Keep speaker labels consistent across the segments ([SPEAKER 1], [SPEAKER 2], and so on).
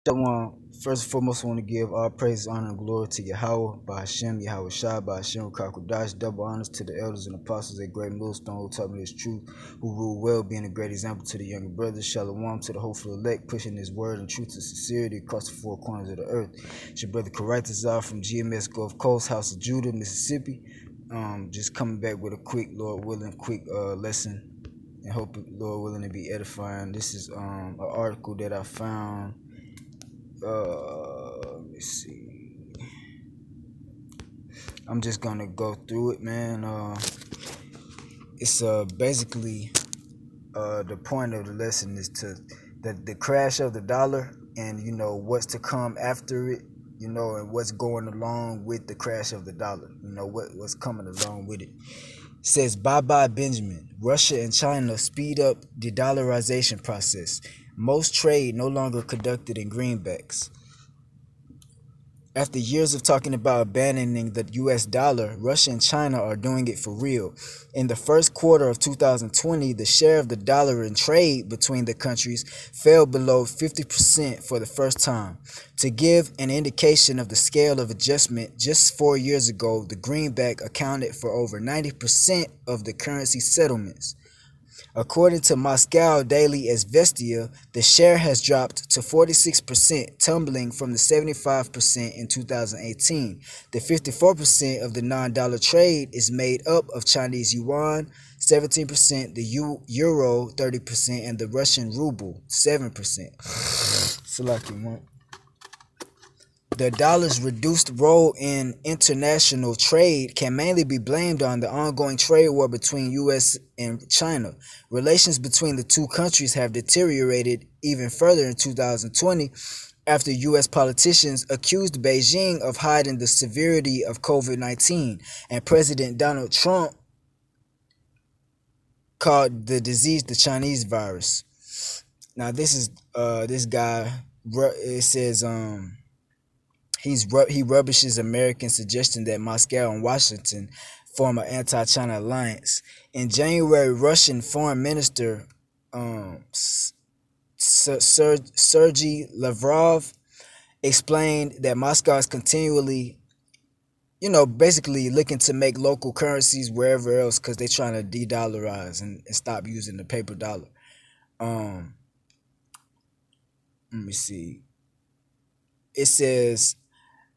[SPEAKER 1] First and foremost, I want to give all praise, honor, and glory to Yahweh, by Hashem, Yahweh Shai, by Hashem, Kakodash. Double honors to the elders and apostles, a great millstone who taught me this truth, who rule well, being a great example to the younger brothers. Shalom to the hopeful elect, pushing his word and truth and sincerity across the four corners of the earth. It's your brother Karatazar from GMS Gulf Coast, House of Judah, Mississippi. Just coming back with a quick, Lord willing, lesson, and hope, Lord willing, to be edifying. This is an article that I found. Let me see. I'm just gonna go through it, man. It's basically the point of the lesson is to the crash of the dollar, and what's to come after it, and what's going along with the crash of the dollar. What's coming along with it. Says bye bye Benjamin. Russia and China speed up the dollarization process. Most trade no longer conducted in greenbacks. After years of talking about abandoning the US dollar, Russia and China are doing it for real. In the first quarter of 2020, the share of the dollar in trade between the countries fell below 50% for the first time. To give an indication of the scale of adjustment, just 4 years ago, the greenback accounted for over 90% of the currency settlements. According to Moscow Daily Izvestia, the share has dropped to 46%, tumbling from the 75% in 2018. The 54% of the non-dollar trade is made up of Chinese yuan, 17%, the euro, 30%, and the Russian ruble, 7%. The dollar's reduced role in international trade can mainly be blamed on the ongoing trade war between US and China. Relations between the two countries have deteriorated even further in 2020 after US politicians accused Beijing of hiding the severity of COVID-19, and President Donald Trump called the disease the Chinese virus. Now this is this guy, it says he rubbishes American suggestion that Moscow and Washington form an anti-China alliance. In January, Russian Foreign Minister Sergei Lavrov explained that Moscow is continually, basically looking to make local currencies wherever else because they're trying to de-dollarize and stop using the paper dollar. Let me see. It says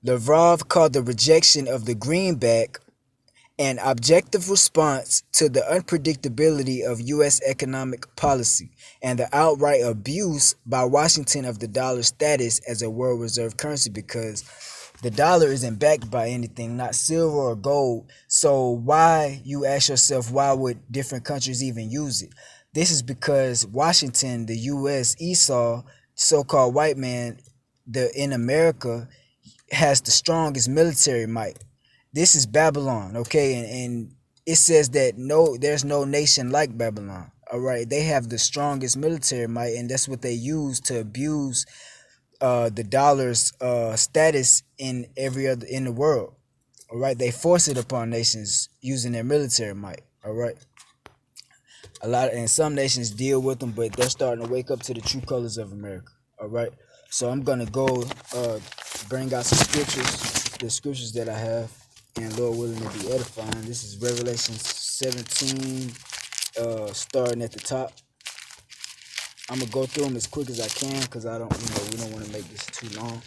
[SPEAKER 1] Lavrov called the rejection of the greenback an objective response to the unpredictability of U.S. economic policy and the outright abuse by Washington of the dollar's status as a world reserve currency, because the dollar isn't backed by anything, not silver or gold. So why, you ask yourself, why would different countries even use it? This is because Washington, the U.S., Esau, so-called white man, in America, has the strongest military might. This is Babylon, okay? And it says that there's no nation like Babylon, all right? They have the strongest military might, and that's what they use to abuse the dollar's status in in the world, all right? They force it upon nations using their military might, all right? And some nations deal with them, but they're starting to wake up to the true colors of America, all right? So I'm gonna go bring out some scriptures, the scriptures that I have, and Lord willing to be edifying. This is Revelation 17, starting at the top. I'm gonna go through them as quick as I can because we don't want to make this too long.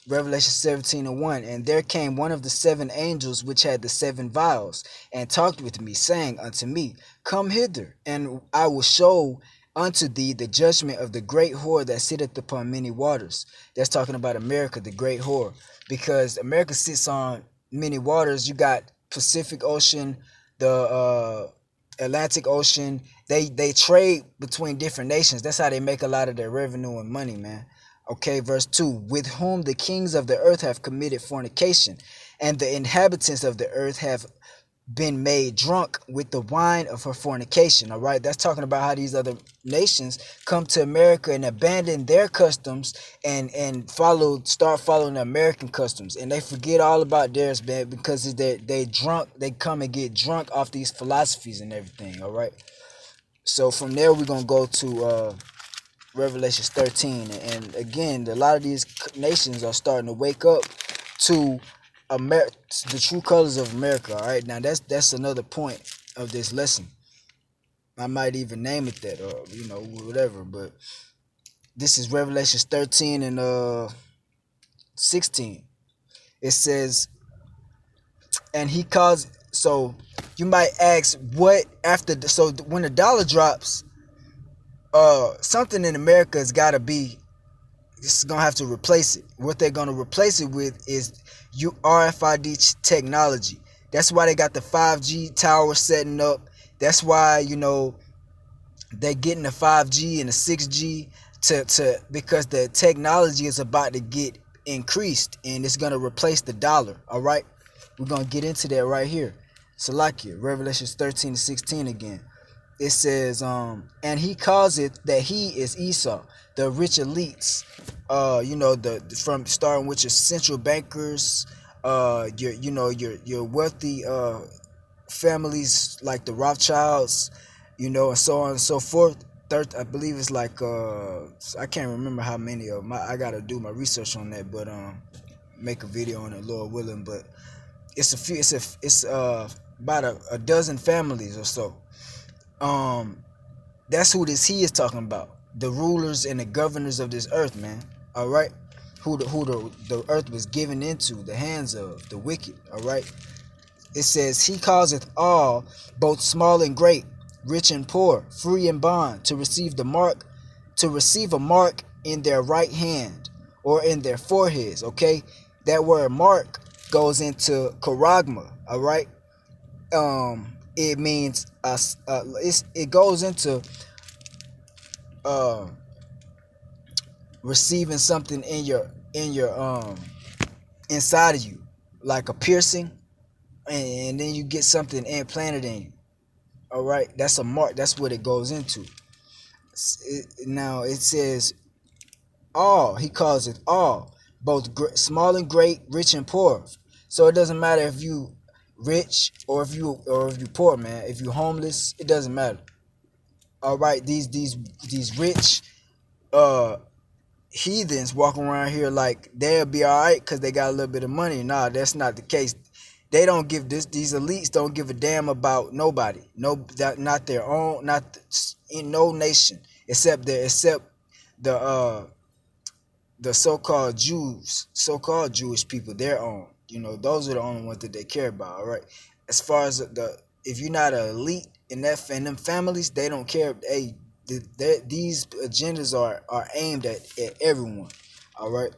[SPEAKER 1] Revelation 17:1, and there came one of the seven angels which had the seven vials, and talked with me, saying unto me, Come hither, and I will show unto thee the judgment of the great whore that sitteth upon many waters. That's talking about America, the great whore, because America sits on many waters. You got Pacific Ocean, the Atlantic Ocean. They trade between different nations. That's how they make a lot of their revenue and money, man. Okay, verse 2, with whom the kings of the earth have committed fornication, and the inhabitants of the earth have been made drunk with the wine of her fornication. All right, that's talking about how these other nations come to America and abandon their customs and start following the American customs, and they forget all about theirs, man, because they drunk. They come and get drunk off these philosophies and everything. All right, so from there we're gonna go to Revelations 13. And again, a lot of these nations are starting to wake up to the true colors of America. All right, now that's another point of this lesson. I might even name it that, or whatever. But this is Revelations 13 and 16. It says, and he caused. So you might ask, what after? So when the dollar drops, something in America has got to be. This is gonna have to replace it. What they're gonna replace it with is RFID technology. That's why they got the 5G tower setting up. That's why they're getting the 5G and the 6G to because the technology is about to get increased and it's gonna replace the dollar. All right, we're gonna get into that right here. Salakia, Revelations 13 to 16 again. It says, and he calls it that he is Esau, the rich elites. The from starting with your central bankers, your wealthy families like the Rothschilds, and so on and so forth. I believe it's like I can't remember how many of them. I gotta do my research on that, but make a video on it, Lord willing. But it's a few. It's about a dozen families or so. Um, that's who this he is talking about. The rulers and the governors of this earth, man. All right, who the earth was given into the hands of the wicked. All right. It says, he causeth all, both small and great, rich and poor, free and bond, to receive a mark in their right hand or in their foreheads. Okay, that word mark goes into charagma. All right, it means it goes into uh receiving something in your inside of you, like a piercing, and then you get something implanted in you. All right, that's a mark. That's what it goes into. Now it says all. He calls it all, both small and great, rich and poor. So it doesn't matter if you rich or if you poor, man. If you homeless, it doesn't matter. All right, these rich uh heathens walking around here like they'll be all right because they got a little bit of money. Nah, that's not the case. They don't give these elites don't give a damn about nobody. No, that not their own, not in no nation except the so-called Jews, so-called Jewish people, their own. Those are the only ones that they care about. All right. As far as if you're not an elite in them families, they don't care. Hey, these agendas are aimed at everyone. All right.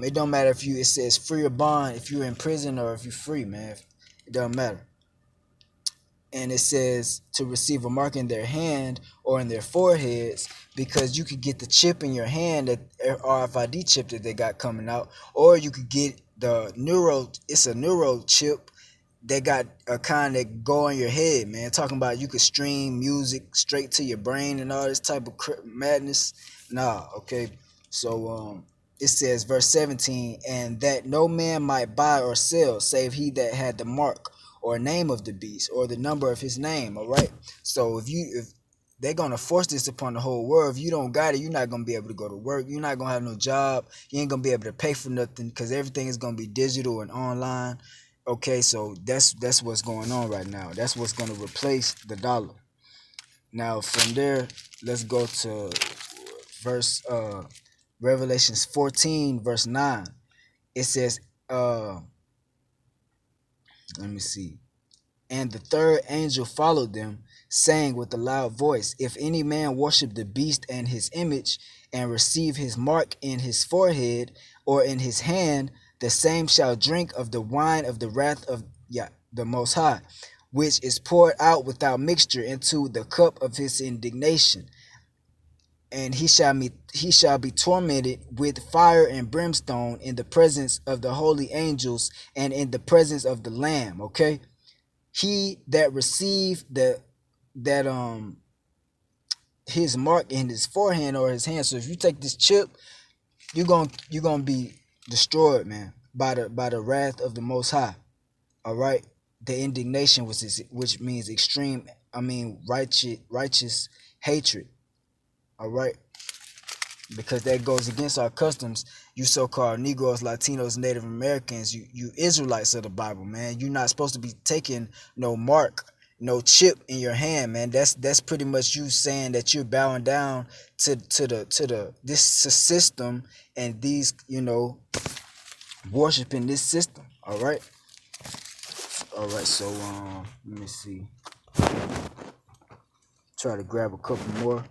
[SPEAKER 1] It don't matter if it says free or bond, if you're in prison or if you're free, man. It doesn't matter. And it says to receive a mark in their hand or in their foreheads, because you could get the chip in your hand, that RFID chip that they got coming out, or you could get it's a neuro chip. They got a kind that go in your head, man. Talking about you could stream music straight to your brain and all this type of madness. Nah, okay. So it says verse 17, and that no man might buy or sell save he that had the mark or name of the beast or the number of his name. All right. So if they're gonna force this upon the whole world, if you don't got it, you're not gonna be able to go to work. You're not gonna have no job. You ain't gonna be able to pay for nothing because everything is gonna be digital and online. Okay, so that's what's going on right now. That's what's gonna replace the dollar. Now from there, let's go to verse Revelations 14, verse 9. It says, let me see. And the third angel followed them, saying with a loud voice, if any man worship the beast and his image, and receive his mark in his forehead or in his hand, the same shall drink of the wine of the wrath of the Most High, which is poured out without mixture into the cup of his indignation. And he shall be tormented with fire and brimstone in the presence of the holy angels and in the presence of the Lamb. Okay, he that received that his mark in his forehead or his hand. So if you take this chip, you're gonna be destroyed, man, by the wrath of the Most High. All right, the indignation which means extreme. I mean righteous hatred. All right, because that goes against our customs. You so-called Negroes, Latinos, Native Americans, you Israelites of the Bible, man. You're not supposed to be taking no mark, no chip in your hand, man. That's pretty much you saying that you're bowing down to the this system and these, worshiping this system. All right, all right. So let me see. Try to grab a couple more.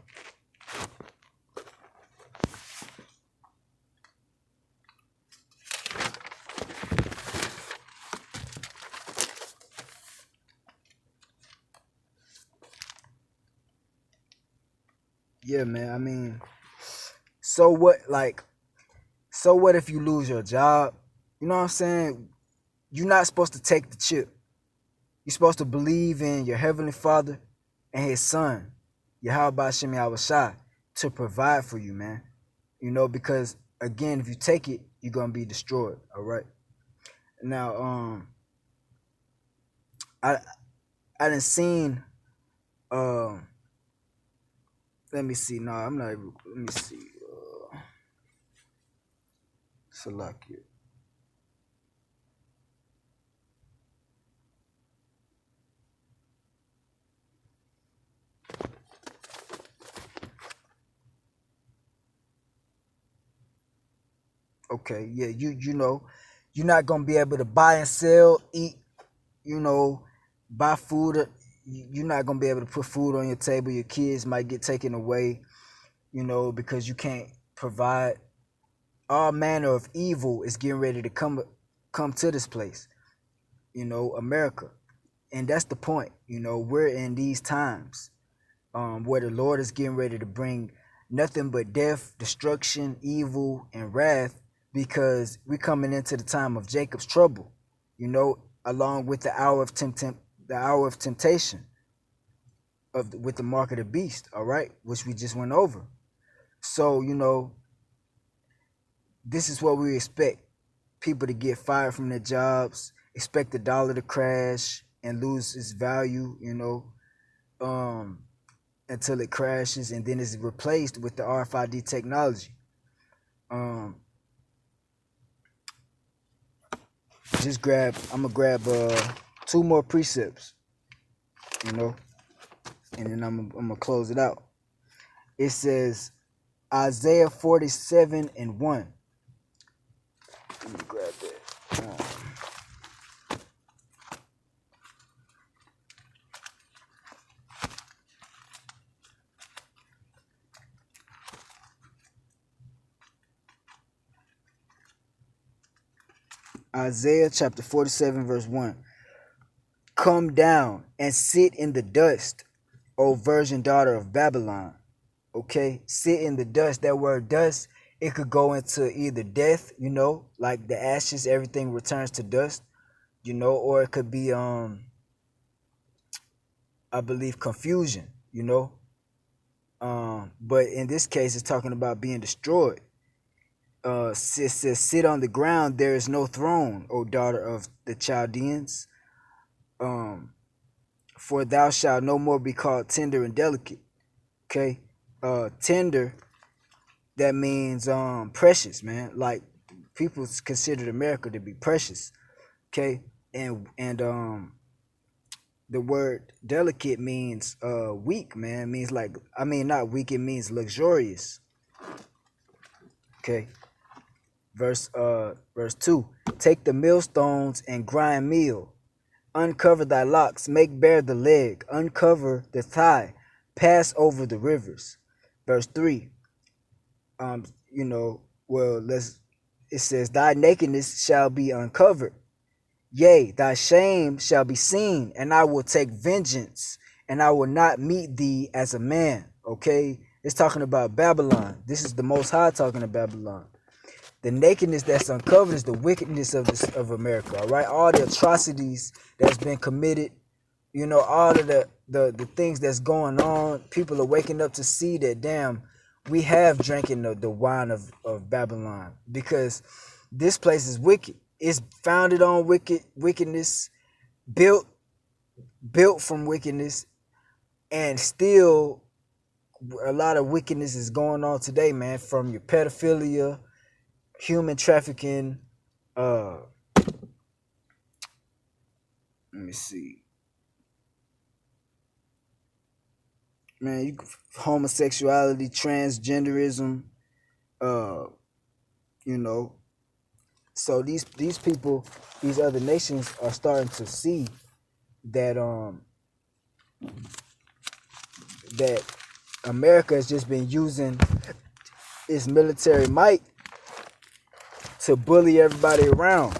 [SPEAKER 1] Yeah, man. I mean, so what? Like, so what if you lose your job? You know what I'm saying? You're not supposed to take the chip. You're supposed to believe in your heavenly Father and His Son, Yahweh Shem Shai, to provide for you, man. Because again, if you take it, you're gonna be destroyed. All right. Now, I I done seen. Um, let me see. No, I'm not. Let me see. Salakia. Okay, yeah, you're not gonna be able to buy and sell, eat, you know, buy food. You're not gonna be able to put food on your table. Your kids might get taken away, because you can't provide. All manner of evil is getting ready to come to this place, America, and that's the point. We're in these times, where the Lord is getting ready to bring nothing but death, destruction, evil, and wrath, because we're coming into the time of Jacob's trouble, along with the hour of temptation with the mark of the beast, all right, which we just went over. So, this is what we expect: people to get fired from their jobs, expect the dollar to crash and lose its value, um, until it crashes and then is replaced with the RFID technology. Um, I'm gonna grab two more precepts, you know, and then I'm gonna close it out. It says Isaiah 47:1. Let me grab that. Isaiah chapter 47 verse 1. Come down and sit in the dust, O virgin daughter of Babylon. Okay, sit in the dust. That word dust, it could go into either death, like the ashes, everything returns to dust, or it could be I believe confusion, but in this case it's talking about being destroyed. It says, sit on the ground, there is no throne, O daughter of the Chaldeans. um for thou shalt no more be called tender and delicate. Okay, tender, that means precious, man. Like, people considered America to be precious. Okay, and the word delicate means weak, man. It means, like, I mean, not weak, it means luxurious. Okay, verse 2. Take the millstones and grind meal, uncover thy locks, make bare the leg, uncover the thigh, pass over the rivers. Verse 3. um well, let's it says, thy nakedness shall be uncovered, yea, thy shame shall be seen, and I will take vengeance, and I will not meet thee as a man. Okay, it's talking about Babylon. This is the Most High talking to Babylon. The nakedness that's uncovered is the wickedness of America. All right, all the atrocities that's been committed, all of the things that's going on. People are waking up to see that, damn, we have drinking the wine of Babylon, because this place is wicked. It's founded on wickedness, built from wickedness, and still a lot of wickedness is going on today, man. From your pedophilia, human trafficking. Uh, Let me see, man. Homosexuality, transgenderism. Uh, you know. So these people, these other nations are starting to see that that America has just been using its military might to bully everybody around,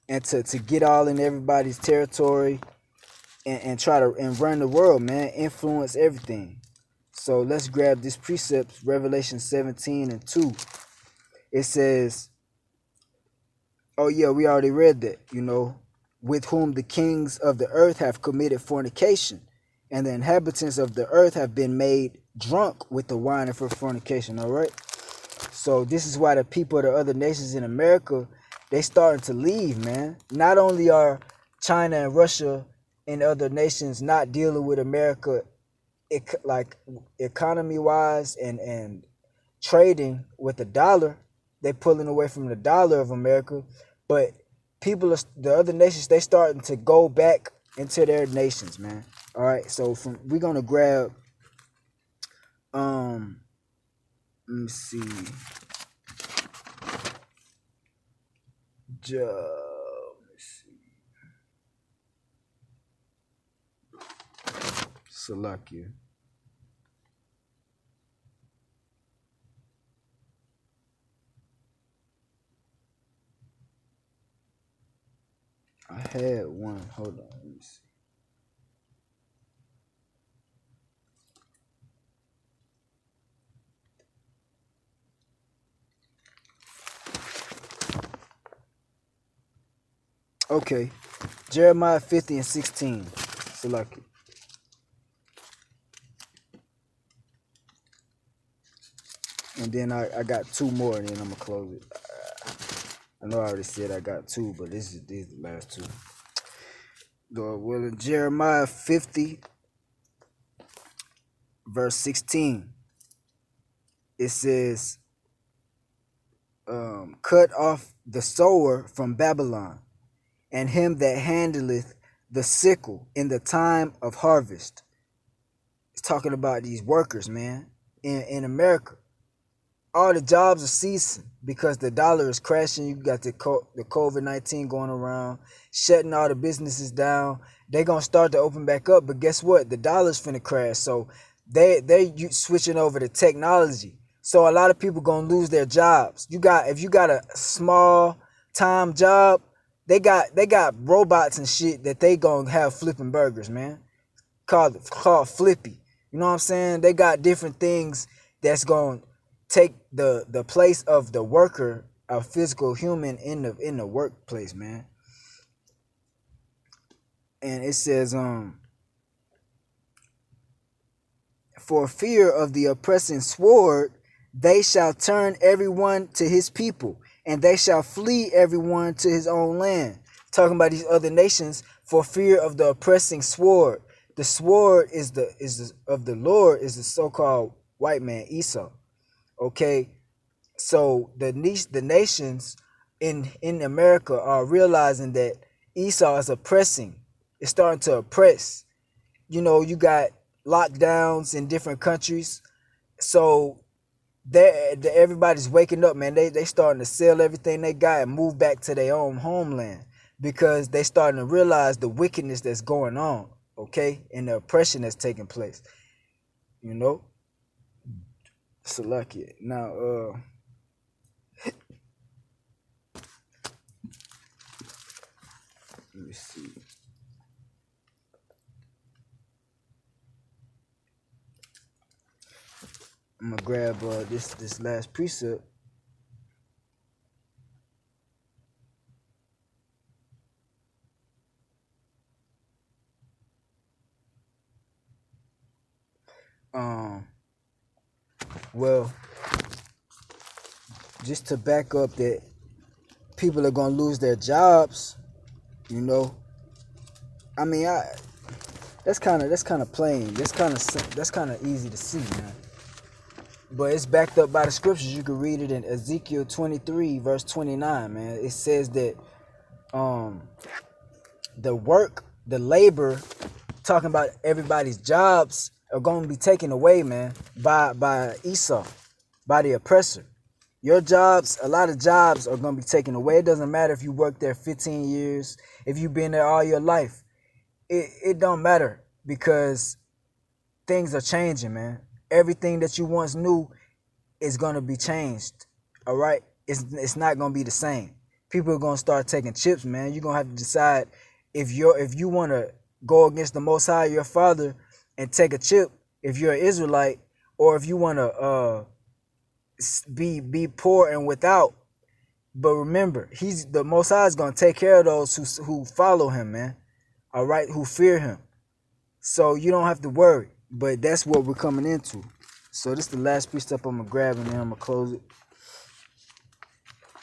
[SPEAKER 1] and to get all in everybody's territory and try to and run the world, man, influence everything. So let's grab this precept, Revelation 17:2. It says, oh yeah, we already read that, with whom the kings of the earth have committed fornication, and the inhabitants of the earth have been made drunk with the wine of her fornication. All right. So this is why the people of the other nations in America, they starting to leave, man. Not only are China and Russia and other nations not dealing with America, like economy wise and trading with the dollar, they pulling away from the dollar of America. But the other nations, they starting to go back into their nations, man. All right. So we're gonna grab let me see. Let me see. Salakia. I had one. Hold on. Let me see. Okay. Jeremiah 50:16. Salakia. And then I got two more, and then I'm gonna close it. I know I already said I got two, but these are the last two. Well, in Jeremiah 50, verse 16, it says, cut off the sower from Babylon, and him that handleth the sickle in the time of harvest. It's talking about these workers, man, in America. All the jobs are ceasing because the dollar is crashing. You got the COVID-19 going around, shutting all the businesses down. They're going to start to open back up, but guess what? The dollar's finna crash. So they're switching over to technology. So a lot of people going to lose their jobs. If you got a small time job, they got robots and shit that they going to have flipping burgers, man. Called Flippy. You know what I'm saying? They got different things that's going to take the place of the worker, a physical human in the workplace, man. And it says, for fear of the oppressing sword, they shall turn everyone to his people, and they shall flee everyone to his own land. Talking about these other nations, for fear of the oppressing sword. The sword is of the Lord, is the so-called white man Esau. Okay, so the nations in America are realizing that Esau is oppressing. It's starting to oppress. You got lockdowns in different countries, so everybody's waking up, man. They starting to sell everything they got and move back to their own homeland because they starting to realize the wickedness that's going on, okay, and the oppression that's taking place. Salakia. Now, let me see. I'm gonna grab this last precept. Well, just to back up that people are gonna lose their jobs, I mean, that's kind of plain. That's kind of easy to see, man. But it's backed up by the scriptures. You can read it in Ezekiel 23, verse 29, man. It says that um the work, the labor, talking about everybody's jobs are going to be taken away, man, by Esau, by the oppressor. Your jobs, a lot of jobs are going to be taken away. It doesn't matter if you worked there 15 years, if you've been there all your life. It don't matter because things are changing, man. Everything that you once knew is going to be changed. All right? It's not going to be the same. People are going to start taking chips, man. You're going to have to decide if you want to go against the Most High, your Father, and take a chip, if you're an Israelite, or if you want to be poor and without. But remember, he's the Most High is going to take care of those who follow him, man. All right, who fear him. So you don't have to worry. But that's what we're coming into. So this is the last precept I'm gonna grab, and then I'm gonna close it.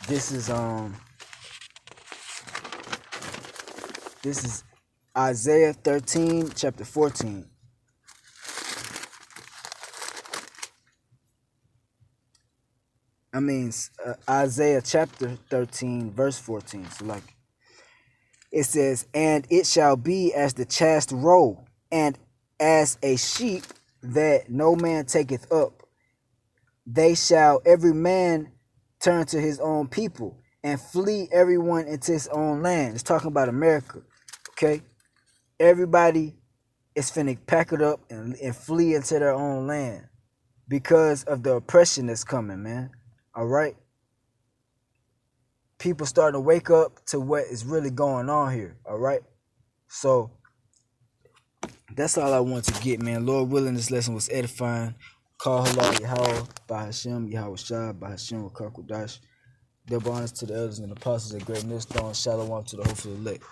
[SPEAKER 1] This is Isaiah 13, chapter 14. Isaiah chapter 13, verse 14. So like it says, and it shall be as the chaste roe, and as a sheep that no man taketh up. They shall every man turn to his own people, and flee everyone into his own land. It's talking about America. Okay? Everybody is finna pack it up and flee into their own land because of the oppression that's coming, man. All right? People starting to wake up to what is really going on here. All right? So that's all I want to get, man. Lord willing, this lesson was edifying. Call halal Yahweh, by Hashem, Yahweh Shai, by Hashem, Kakudash. Double honors to the elders and apostles of great millstone. Shalom to the hopeful elect.